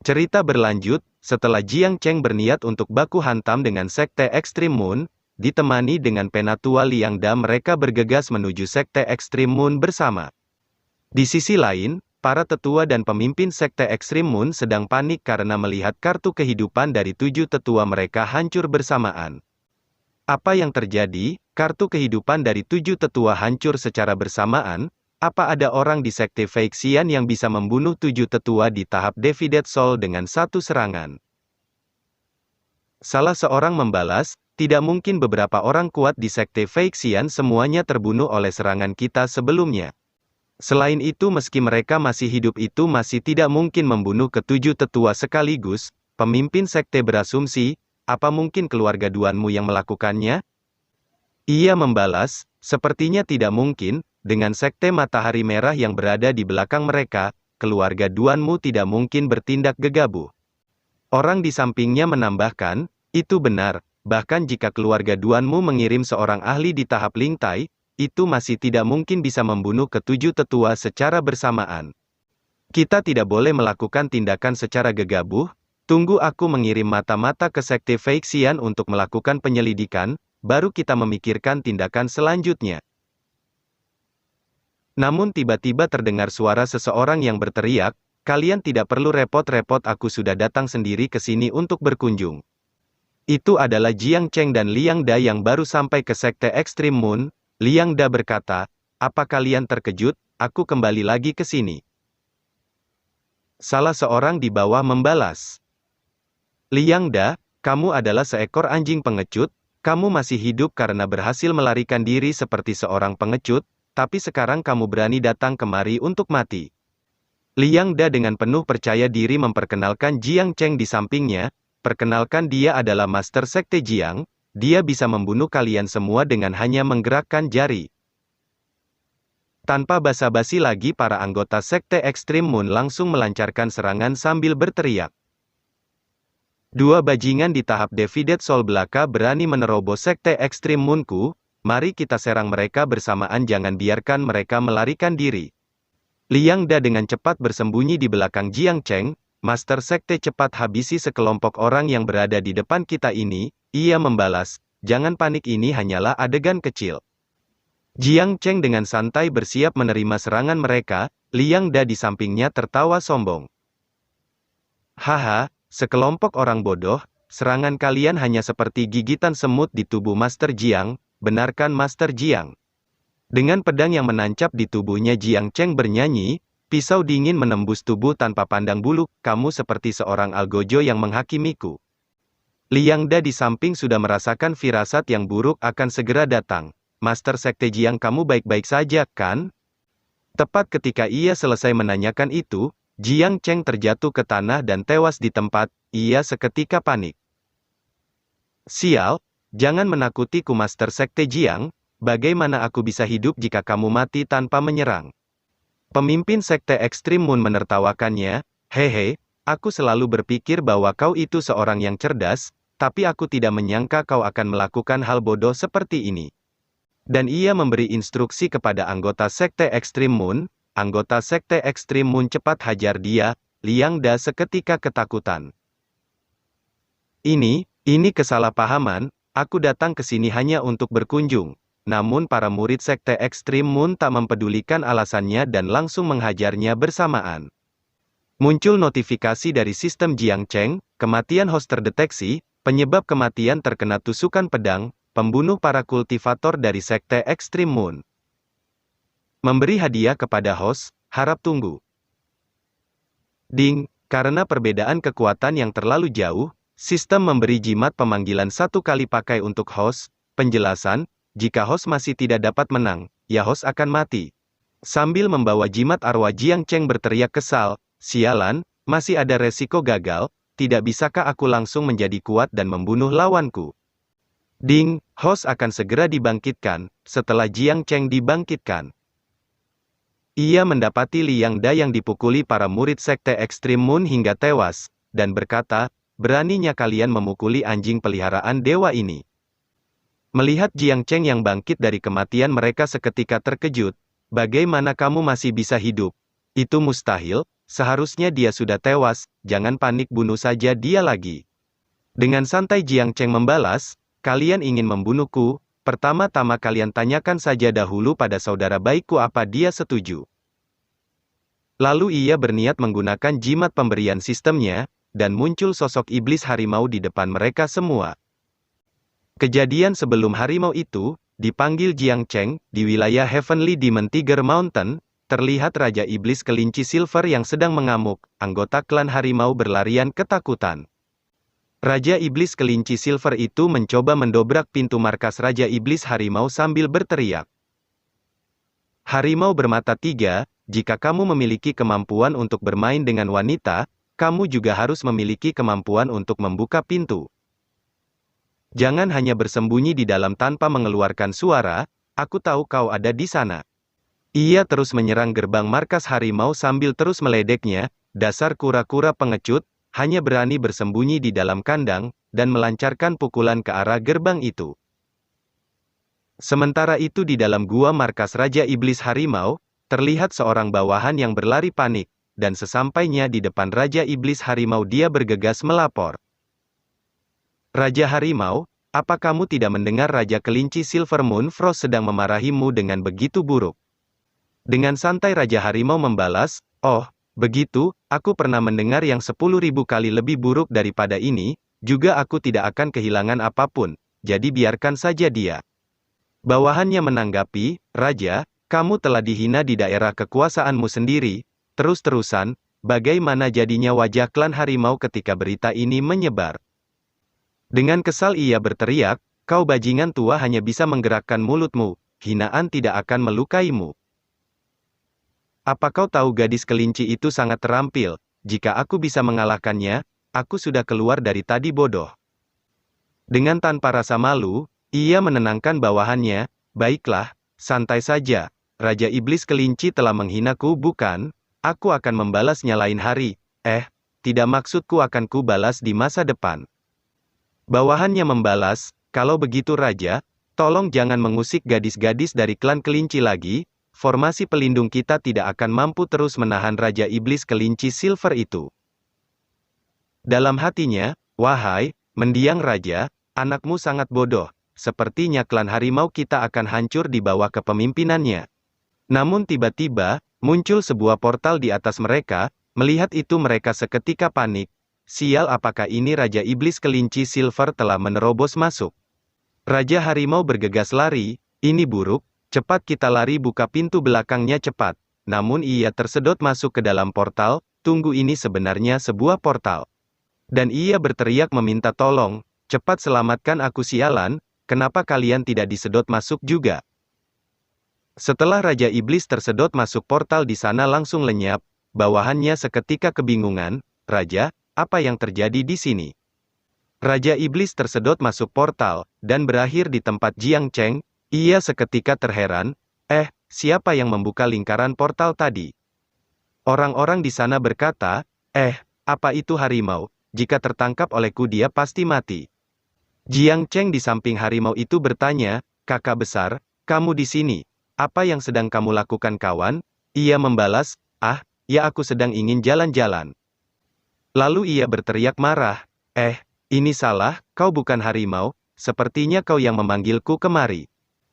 Cerita berlanjut, setelah Jiang Cheng berniat untuk baku hantam dengan Sekte Ekstrim Moon, ditemani dengan Penatua Liang Da, mereka bergegas menuju Sekte Ekstrim Moon bersama. Di sisi lain, para tetua dan pemimpin Sekte Ekstrim Moon sedang panik karena melihat kartu kehidupan dari 7 tetua mereka hancur bersamaan. Apa yang terjadi? Kartu kehidupan dari 7 tetua hancur secara bersamaan. Apa ada orang di Sekte Feixian yang bisa membunuh 7 tetua di tahap Divided Soul dengan satu serangan? Salah seorang membalas, tidak mungkin, beberapa orang kuat di Sekte Feixian semuanya terbunuh oleh serangan kita sebelumnya. Selain itu, meski mereka masih hidup, itu masih tidak mungkin membunuh ke-7 tetua sekaligus. Pemimpin Sekte berasumsi, apa mungkin keluarga Duanmu yang melakukannya? Ia membalas, sepertinya tidak mungkin, dengan Sekte Matahari Merah yang berada di belakang mereka, keluarga Duanmu tidak mungkin bertindak gegabah. Orang di sampingnya menambahkan, itu benar, bahkan jika keluarga Duanmu mengirim seorang ahli di tahap Lingtai, itu masih tidak mungkin bisa membunuh ke-7 tetua secara bersamaan. Kita tidak boleh melakukan tindakan secara gegabah. Tunggu aku mengirim mata-mata ke Sekte Feixian untuk melakukan penyelidikan, baru kita memikirkan tindakan selanjutnya. Namun tiba-tiba terdengar suara seseorang yang berteriak, kalian tidak perlu repot-repot, aku sudah datang sendiri ke sini untuk berkunjung. Itu adalah Jiang Cheng dan Liang Da yang baru sampai ke Sekte Ekstrim Moon. Liang Da berkata, apa kalian terkejut? Aku kembali lagi ke sini. Salah seorang di bawah membalas. Liang Da, kamu adalah seekor anjing pengecut, kamu masih hidup karena berhasil melarikan diri seperti seorang pengecut, tapi sekarang kamu berani datang kemari untuk mati. Liang Da dengan penuh percaya diri memperkenalkan Jiang Cheng di sampingnya, perkenalkan, dia adalah Master Sekte Jiang, dia bisa membunuh kalian semua dengan hanya menggerakkan jari. Tanpa basa-basi lagi, para anggota Sekte Ekstrim Moon langsung melancarkan serangan sambil berteriak. 2 bajingan di tahap Divided Soul belaka berani menerobos Sekte Ekstrim Moonku, mari kita serang mereka bersamaan, jangan biarkan mereka melarikan diri. Liang Da dengan cepat bersembunyi di belakang Jiang Cheng, Master Sekte, cepat habisi sekelompok orang yang berada di depan kita ini, ia membalas, jangan panik, ini hanyalah adegan kecil. Jiang Cheng dengan santai bersiap menerima serangan mereka, Liang Da di sampingnya tertawa sombong. Haha, sekelompok orang bodoh, serangan kalian hanya seperti gigitan semut di tubuh Master Jiang, benarkan Master Jiang? Dengan pedang yang menancap di tubuhnya, Jiang Cheng bernyanyi, pisau dingin menembus tubuh tanpa pandang bulu, kamu seperti seorang algojo yang menghakimiku. Liang Da di samping sudah merasakan firasat yang buruk akan segera datang. Master Sekte Jiang, kamu baik-baik saja, kan? Tepat ketika ia selesai menanyakan itu, Jiang Cheng terjatuh ke tanah dan tewas di tempat, ia seketika panik. Sial, jangan menakutiku Master Sekte Jiang, bagaimana aku bisa hidup jika kamu mati tanpa menyerang? Pemimpin Sekte Ekstrim Moon menertawakannya, hehe, aku selalu berpikir bahwa kau itu seorang yang cerdas, tapi aku tidak menyangka kau akan melakukan hal bodoh seperti ini. Dan ia memberi instruksi kepada anggota Sekte Ekstrim Moon. Anggota Sekte Ekstrim Moon cepat hajar dia. Liang Da seketika ketakutan. Ini kesalahpahaman, aku datang ke sini hanya untuk berkunjung. Namun para murid Sekte Ekstrim Moon tak mempedulikan alasannya dan langsung menghajarnya bersamaan. Muncul notifikasi dari sistem Jiang Cheng, kematian host terdeteksi, penyebab kematian terkena tusukan pedang, pembunuh para kultivator dari Sekte Ekstrim Moon. Memberi hadiah kepada host, harap tunggu. Ding, karena perbedaan kekuatan yang terlalu jauh, sistem memberi jimat pemanggilan 1 kali pakai untuk host. Penjelasan, jika host masih tidak dapat menang, ya host akan mati. Sambil membawa jimat arwah, Jiang Cheng berteriak kesal, sialan, masih ada resiko gagal, tidak bisakah aku langsung menjadi kuat dan membunuh lawanku? Ding, host akan segera dibangkitkan. Setelah Jiang Cheng dibangkitkan, ia mendapati Liang Da yang dipukuli para murid Sekte Ekstrim Moon hingga tewas, dan berkata, beraninya kalian memukuli anjing peliharaan dewa ini. Melihat Jiang Cheng yang bangkit dari kematian, mereka seketika terkejut, bagaimana kamu masih bisa hidup? Itu mustahil, seharusnya dia sudah tewas, jangan panik, bunuh saja dia lagi. Dengan santai Jiang Cheng membalas, kalian ingin membunuhku, pertama-tama kalian tanyakan saja dahulu pada saudara baikku apa dia setuju. Lalu ia berniat menggunakan jimat pemberian sistemnya, dan muncul sosok iblis harimau di depan mereka semua. Kejadian sebelum harimau itu, dipanggil Jiang Cheng, di wilayah Heavenly Demon Tiger Mountain, terlihat Raja Iblis Kelinci Silver yang sedang mengamuk, anggota klan harimau berlarian ketakutan. Raja Iblis Kelinci Silver itu mencoba mendobrak pintu markas Raja Iblis Harimau sambil berteriak. Harimau bermata tiga, jika kamu memiliki kemampuan untuk bermain dengan wanita, kamu juga harus memiliki kemampuan untuk membuka pintu. Jangan hanya bersembunyi di dalam tanpa mengeluarkan suara, aku tahu kau ada di sana. Ia terus menyerang gerbang markas harimau sambil terus meledeknya, dasar kura-kura pengecut, hanya berani bersembunyi di dalam kandang, dan melancarkan pukulan ke arah gerbang itu. Sementara itu di dalam gua markas Raja Iblis Harimau, terlihat seorang bawahan yang berlari panik, dan sesampainya di depan Raja Iblis Harimau dia bergegas melapor. Raja Harimau, apa kamu tidak mendengar Raja Kelinci Silver Moon Frost sedang memarahimu dengan begitu buruk? Dengan santai Raja Harimau membalas, oh, begitu, aku pernah mendengar yang 10.000 kali lebih buruk daripada ini, juga aku tidak akan kehilangan apapun, jadi biarkan saja dia. Bawahannya menanggapi, Raja, kamu telah dihina di daerah kekuasaanmu sendiri, terus-terusan, bagaimana jadinya wajah klan harimau ketika berita ini menyebar? Dengan kesal ia berteriak, kau bajingan tua hanya bisa menggerakkan mulutmu, hinaan tidak akan melukaimu. Apa kau tahu gadis kelinci itu sangat terampil, jika aku bisa mengalahkannya, aku sudah keluar dari tadi bodoh. Dengan tanpa rasa malu, ia menenangkan bawahannya, baiklah, santai saja, Raja Iblis Kelinci telah menghinaku bukan? Aku akan membalasnya lain hari, tidak maksudku akan ku balas di masa depan. Bawahannya membalas, kalau begitu Raja, tolong jangan mengusik gadis-gadis dari klan kelinci lagi, formasi pelindung kita tidak akan mampu terus menahan Raja Iblis Kelinci Silver itu. Dalam hatinya, wahai, mendiang Raja, anakmu sangat bodoh. Sepertinya klan harimau kita akan hancur di bawah kepemimpinannya. Namun tiba-tiba, muncul sebuah portal di atas mereka, melihat itu mereka seketika panik. Sial, apakah ini Raja Iblis Kelinci Silver telah menerobos masuk? Raja Harimau bergegas lari, ini buruk, cepat kita lari, buka pintu belakangnya cepat. Namun ia tersedot masuk ke dalam portal, tunggu, ini sebenarnya sebuah portal. Dan ia berteriak meminta tolong, cepat selamatkan aku, sialan. Kenapa kalian tidak disedot masuk juga? Setelah Raja Iblis tersedot masuk portal di sana langsung lenyap, bawahannya seketika kebingungan, Raja, apa yang terjadi di sini? Raja Iblis tersedot masuk portal, dan berakhir di tempat Jiang Cheng, ia seketika terheran, siapa yang membuka lingkaran portal tadi? Orang-orang di sana berkata, apa itu harimau? Jika tertangkap olehku dia pasti mati. Jiang Cheng di samping harimau itu bertanya, kakak besar, kamu di sini, apa yang sedang kamu lakukan kawan? Ia membalas, ya aku sedang ingin jalan-jalan. Lalu ia berteriak marah, ini salah, kau bukan harimau, sepertinya kau yang memanggilku kemari.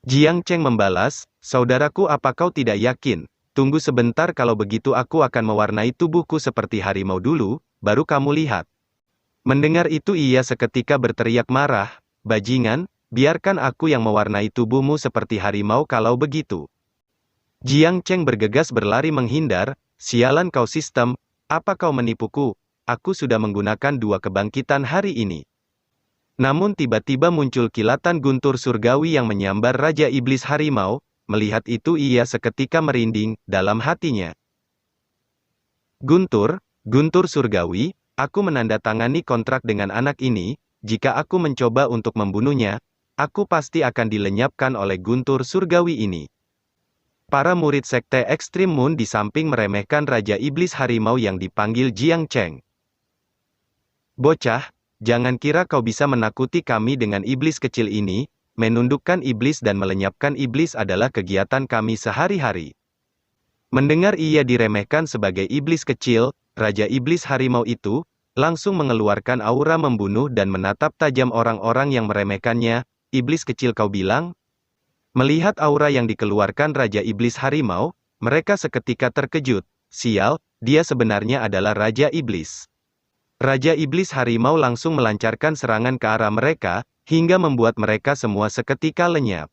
Jiang Cheng membalas, saudaraku, apa kau tidak yakin? Tunggu sebentar, kalau begitu aku akan mewarnai tubuhku seperti harimau dulu, baru kamu lihat. Mendengar itu ia seketika berteriak marah, bajingan, biarkan aku yang mewarnai tubuhmu seperti harimau kalau begitu. Jiang Cheng bergegas berlari menghindar, sialan kau sistem, apa kau menipuku? Aku sudah menggunakan 2 kebangkitan hari ini. Namun tiba-tiba muncul kilatan guntur surgawi yang menyambar Raja Iblis Harimau, melihat itu ia seketika merinding, dalam hatinya. Guntur surgawi, aku menandatangani kontrak dengan anak ini, jika aku mencoba untuk membunuhnya, aku pasti akan dilenyapkan oleh guntur surgawi ini. Para murid Sekte Extreme Moon di samping meremehkan Raja Iblis Harimau yang dipanggil Jiang Cheng. Bocah, jangan kira kau bisa menakuti kami dengan iblis kecil ini, menundukkan iblis dan melenyapkan iblis adalah kegiatan kami sehari-hari. Mendengar ia diremehkan sebagai iblis kecil, Raja Iblis Harimau itu langsung mengeluarkan aura membunuh dan menatap tajam orang-orang yang meremehkannya. Iblis kecil, kau bilang? Melihat aura yang dikeluarkan Raja Iblis Harimau, mereka seketika terkejut. Sial, dia sebenarnya adalah Raja Iblis. Raja Iblis Harimau langsung melancarkan serangan ke arah mereka, hingga membuat mereka semua seketika lenyap.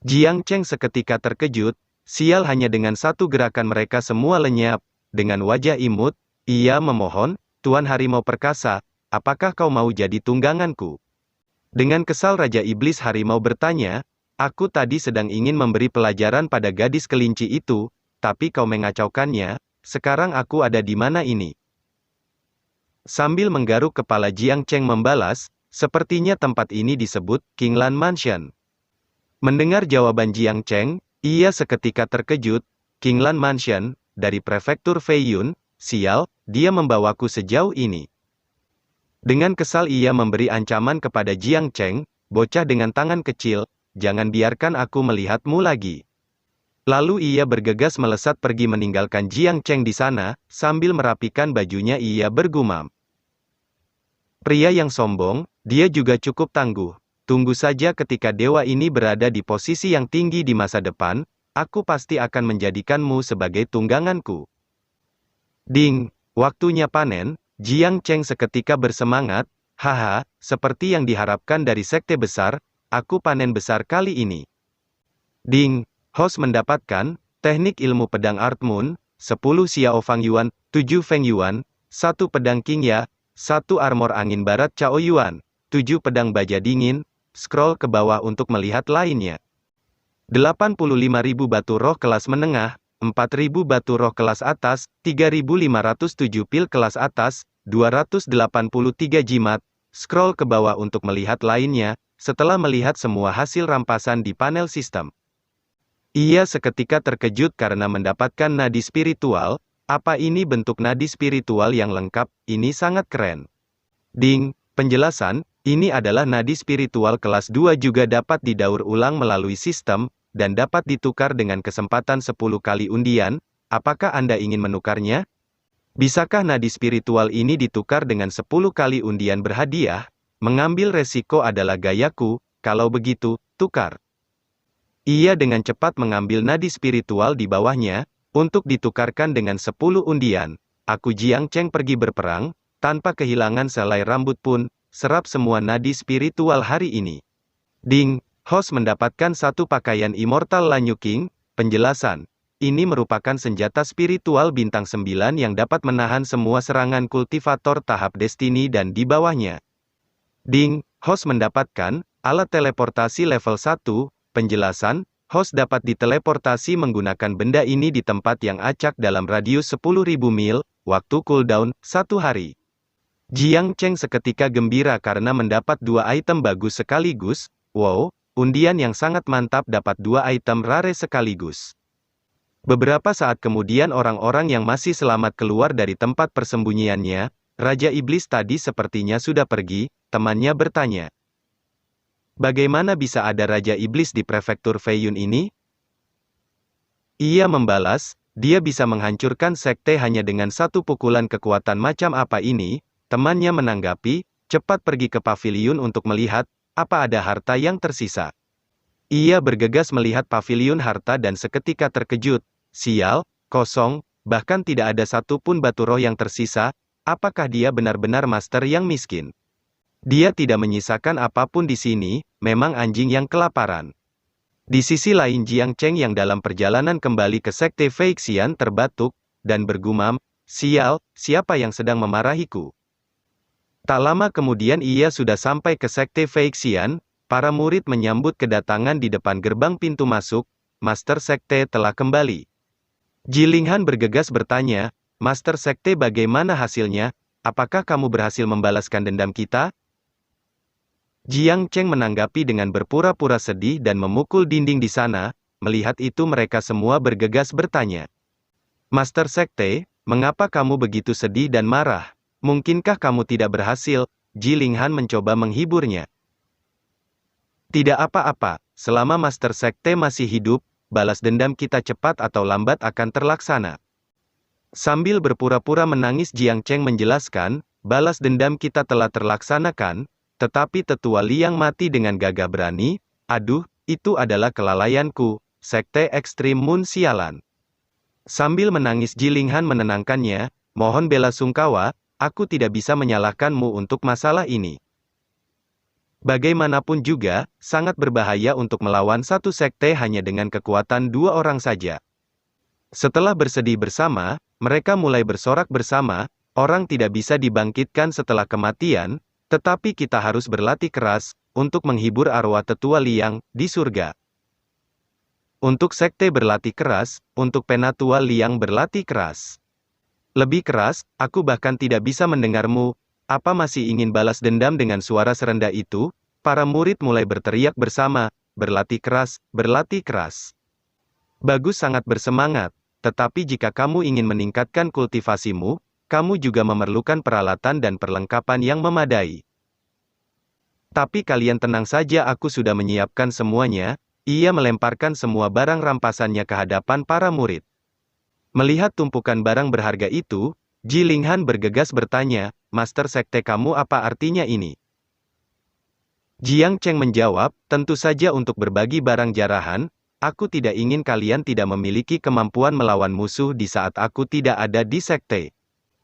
Jiang Cheng seketika terkejut. Sial, hanya dengan satu gerakan mereka semua lenyap. Dengan wajah imut, ia memohon, Tuan Harimau Perkasa, apakah kau mau jadi tungganganku? Dengan kesal Raja Iblis Harimau bertanya, aku tadi sedang ingin memberi pelajaran pada gadis kelinci itu, tapi kau mengacaukannya, sekarang aku ada di mana ini? Sambil menggaruk kepala, Jiang Cheng membalas, sepertinya tempat ini disebut Kinglan Mansion. Mendengar jawaban Jiang Cheng, ia seketika terkejut. Kinglan Mansion, dari prefektur Feiyun, sial, dia membawaku sejauh ini. Dengan kesal ia memberi ancaman kepada Jiang Cheng, bocah dengan tangan kecil, jangan biarkan aku melihatmu lagi. Lalu ia bergegas melesat pergi meninggalkan Jiang Cheng di sana, sambil merapikan bajunya ia bergumam. Pria yang sombong, dia juga cukup tangguh. Tunggu saja ketika dewa ini berada di posisi yang tinggi di masa depan, aku pasti akan menjadikanmu sebagai tungganganku. Ding, waktunya panen. Jiang Cheng seketika bersemangat, haha, seperti yang diharapkan dari sekte besar, aku panen besar kali ini. Ding, host mendapatkan, teknik ilmu pedang Art Moon, 10 Xiao Fang Yuan, 7 Feng Yuan, 1 pedang King Ya, 1 armor angin barat Chao Yuan, 7 pedang baja dingin. Scroll ke bawah untuk melihat lainnya. 85.000 batu roh kelas menengah, 4.000 batu roh kelas atas, 3.507 pil kelas atas, 283 jimat. Scroll ke bawah untuk melihat lainnya. Setelah melihat semua hasil rampasan di panel sistem, ia seketika terkejut karena mendapatkan nadi spiritual. Apa ini bentuk nadi spiritual yang lengkap? Ini sangat keren. Ding, penjelasan. Ini adalah nadi spiritual kelas 2 juga dapat didaur ulang melalui sistem, dan dapat ditukar dengan kesempatan 10 kali undian. Apakah Anda ingin menukarnya? Bisakah nadi spiritual ini ditukar dengan 10 kali undian berhadiah? Mengambil resiko adalah gayaku, kalau begitu, tukar. Ia dengan cepat mengambil nadi spiritual di bawahnya, untuk ditukarkan dengan 10 undian. Aku Jiang Cheng pergi berperang, tanpa kehilangan selai rambut pun, serap semua nadi spiritual hari ini. Ding, host mendapatkan 1 pakaian Immortal Lanyu King. Penjelasan, ini merupakan senjata spiritual bintang 9 yang dapat menahan semua serangan kultivator tahap destiny dan di bawahnya. Ding, host mendapatkan alat teleportasi level 1. Penjelasan, host dapat diteleportasi menggunakan benda ini di tempat yang acak dalam radius 10.000 mil, waktu cooldown 1 hari. Jiang Cheng seketika gembira karena mendapat 2 item bagus sekaligus. Wow, undian yang sangat mantap dapat 2 item rare sekaligus. Beberapa saat kemudian orang-orang yang masih selamat keluar dari tempat persembunyiannya. Raja Iblis tadi sepertinya sudah pergi, temannya bertanya. Bagaimana bisa ada Raja Iblis di prefektur Feiyun ini? Ia membalas, dia bisa menghancurkan sekte hanya dengan 1 pukulan kekuatan macam apa ini? Temannya menanggapi, cepat pergi ke paviliun untuk melihat, apa ada harta yang tersisa. Ia bergegas melihat paviliun harta dan seketika terkejut. Sial, kosong, bahkan tidak ada satupun batu roh yang tersisa. Apakah dia benar-benar master yang miskin? Dia tidak menyisakan apapun di sini, memang anjing yang kelaparan. Di sisi lain Jiang Cheng yang dalam perjalanan kembali ke sekte Feixian terbatuk, dan bergumam, sial, siapa yang sedang memarahiku? Tak lama kemudian ia sudah sampai ke sekte Feixian. Para murid menyambut kedatangan di depan gerbang pintu masuk. Master sekte telah kembali. Jilinghan bergegas bertanya, Master sekte bagaimana hasilnya? Apakah kamu berhasil membalaskan dendam kita? Jiang Cheng menanggapi dengan berpura-pura sedih dan memukul dinding di sana. Melihat itu mereka semua bergegas bertanya. Master sekte, mengapa kamu begitu sedih dan marah? Mungkinkah kamu tidak berhasil? Jilinghan mencoba menghiburnya. Tidak apa-apa, selama Master Sekte masih hidup, balas dendam kita cepat atau lambat akan terlaksana. Sambil berpura-pura menangis Jiang Cheng menjelaskan, balas dendam kita telah terlaksanakan, tetapi tetua Liang mati dengan gagah berani. Aduh, itu adalah kelalaianku, Sekte Ekstrim Moon sialan. Sambil menangis Ji Linghan menenangkannya, mohon bela sungkawa, aku tidak bisa menyalahkanmu untuk masalah ini. Bagaimanapun juga, sangat berbahaya untuk melawan satu sekte hanya dengan kekuatan dua orang saja. Setelah bersedih bersama, mereka mulai bersorak bersama, orang tidak bisa dibangkitkan setelah kematian, tetapi kita harus berlatih keras, untuk menghibur arwah tetua Liang, di surga. Untuk sekte berlatih keras, untuk penatua Liang berlatih keras. Lebih keras, aku bahkan tidak bisa mendengarmu. Apa masih ingin balas dendam dengan suara serendah itu? Para murid mulai berteriak bersama, berlatih keras, berlatih keras. Bagus sangat bersemangat, tetapi jika kamu ingin meningkatkan kultivasimu, kamu juga memerlukan peralatan dan perlengkapan yang memadai. Tapi kalian tenang saja, aku sudah menyiapkan semuanya. Ia melemparkan semua barang rampasannya ke hadapan para murid. Melihat tumpukan barang berharga itu, Ji Linghan bergegas bertanya, Master Sekte kamu apa artinya ini? Jiang Cheng menjawab, tentu saja untuk berbagi barang jarahan, aku tidak ingin kalian tidak memiliki kemampuan melawan musuh di saat aku tidak ada di sekte.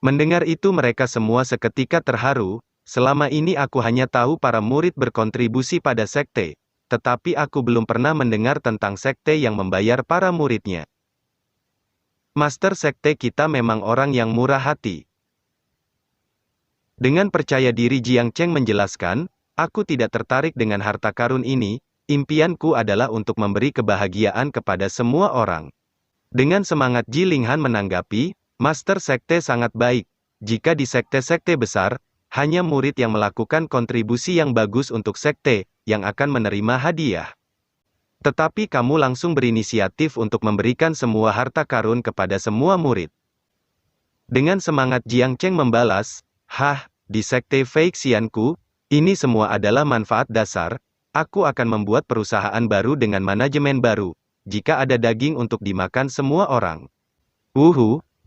Mendengar itu mereka semua seketika terharu, selama ini aku hanya tahu para murid berkontribusi pada sekte, tetapi aku belum pernah mendengar tentang sekte yang membayar para muridnya. Master sekte kita memang orang yang murah hati. Dengan percaya diri Jiang Cheng menjelaskan, aku tidak tertarik dengan harta karun ini, impianku adalah untuk memberi kebahagiaan kepada semua orang. Dengan semangat Ji Linghan menanggapi, Master Sekte sangat baik. Jika di sekte-sekte besar, hanya murid yang melakukan kontribusi yang bagus untuk sekte, yang akan menerima hadiah. Tetapi kamu langsung berinisiatif untuk memberikan semua harta karun kepada semua murid. Dengan semangat Jiang Cheng membalas, di sekte Fei Xianku, ini semua adalah manfaat dasar, aku akan membuat perusahaan baru dengan manajemen baru, jika ada daging untuk dimakan semua orang.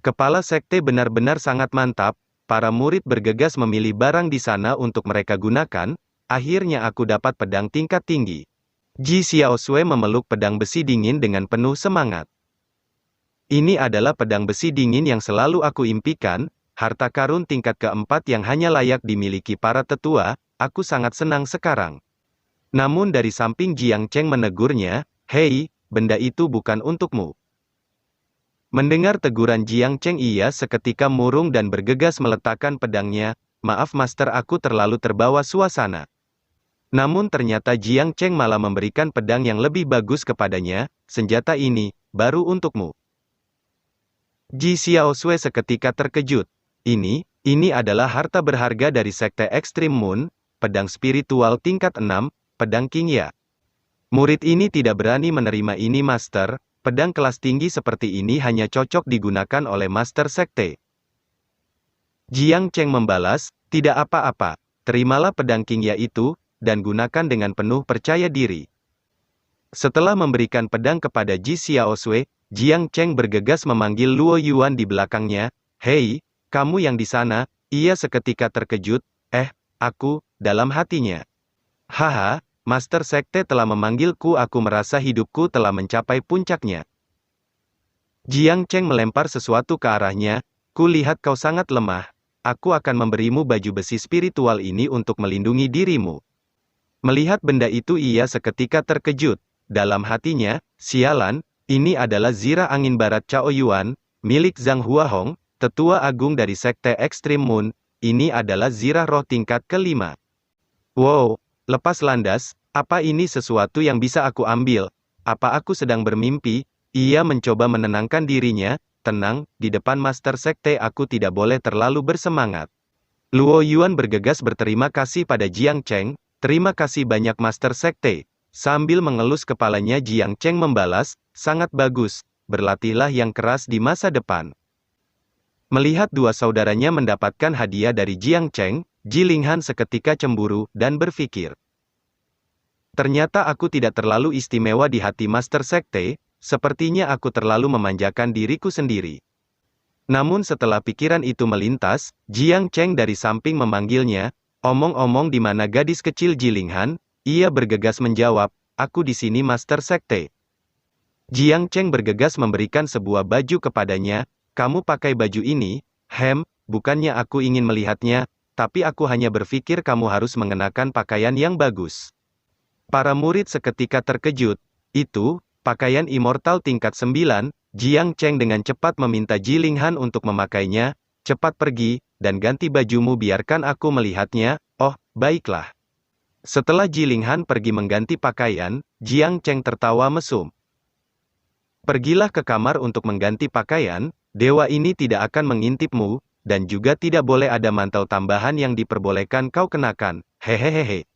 Kepala sekte benar-benar sangat mantap, para murid bergegas memilih barang di sana untuk mereka gunakan, akhirnya aku dapat pedang tingkat tinggi. Ji Xiaosui memeluk pedang besi dingin dengan penuh semangat. Ini adalah pedang besi dingin yang selalu aku impikan, harta karun tingkat keempat yang hanya layak dimiliki para tetua, aku sangat senang sekarang. Namun dari samping Jiang Cheng menegurnya, hei, benda itu bukan untukmu. Mendengar teguran Jiang Cheng ia seketika murung dan bergegas meletakkan pedangnya, maaf master aku terlalu terbawa suasana. Namun ternyata Jiang Cheng malah memberikan pedang yang lebih bagus kepadanya, senjata ini, baru untukmu. Ji Xiaosui seketika terkejut. Ini adalah harta berharga dari Sekte Ekstrim Moon, pedang spiritual tingkat 6, pedang Qingya. Murid ini tidak berani menerima ini master, pedang kelas tinggi seperti ini hanya cocok digunakan oleh master sekte. Jiang Cheng membalas, tidak apa-apa, terimalah pedang Qingya itu, dan gunakan dengan penuh percaya diri. Setelah memberikan pedang kepada Ji Xiaosui, Jiang Cheng bergegas memanggil Luo Yuan di belakangnya, hei, kamu yang di sana, ia seketika terkejut, aku, dalam hatinya. Master Sekte telah memanggilku, aku merasa hidupku telah mencapai puncaknya. Jiang Cheng melempar sesuatu ke arahnya, kulihat kau sangat lemah, aku akan memberimu baju besi spiritual ini untuk melindungi dirimu. Melihat benda itu ia seketika terkejut, dalam hatinya, sialan, ini adalah zirah angin barat Chao Yuan, milik Zhang Huahong, tetua agung dari Sekte Ekstrim Moon, ini adalah zirah roh tingkat kelima. Wow, lepas landas, apa ini sesuatu yang bisa aku ambil? Apa aku sedang bermimpi? Ia mencoba menenangkan dirinya, tenang, di depan Master Sekte aku tidak boleh terlalu bersemangat. Luo Yuan bergegas berterima kasih pada Jiang Cheng, terima kasih banyak Master Sekte. Sambil mengelus kepalanya Jiang Cheng membalas, sangat bagus, berlatihlah yang keras di masa depan. Melihat dua saudaranya mendapatkan hadiah dari Jiang Cheng, Ji Linghan seketika cemburu, dan berpikir. Ternyata aku tidak terlalu istimewa di hati Master Sekte, sepertinya aku terlalu memanjakan diriku sendiri. Namun setelah pikiran itu melintas, Jiang Cheng dari samping memanggilnya, omong-omong di mana gadis kecil Jilinghan, ia bergegas menjawab, aku di sini Master Sekte. Jiang Cheng bergegas memberikan sebuah baju kepadanya, kamu pakai baju ini, bukannya aku ingin melihatnya, tapi aku hanya berpikir kamu harus mengenakan pakaian yang bagus. Para murid seketika terkejut, itu, pakaian immortal tingkat 9, Jiang Cheng dengan cepat meminta Jilinghan untuk memakainya, cepat pergi, dan ganti bajumu biarkan aku melihatnya, oh, baiklah. Setelah Jilinghan pergi mengganti pakaian, Jiang Cheng tertawa mesum. Pergilah ke kamar untuk mengganti pakaian, dewa ini tidak akan mengintipmu, dan juga tidak boleh ada mantel tambahan yang diperbolehkan kau kenakan, hehehehe.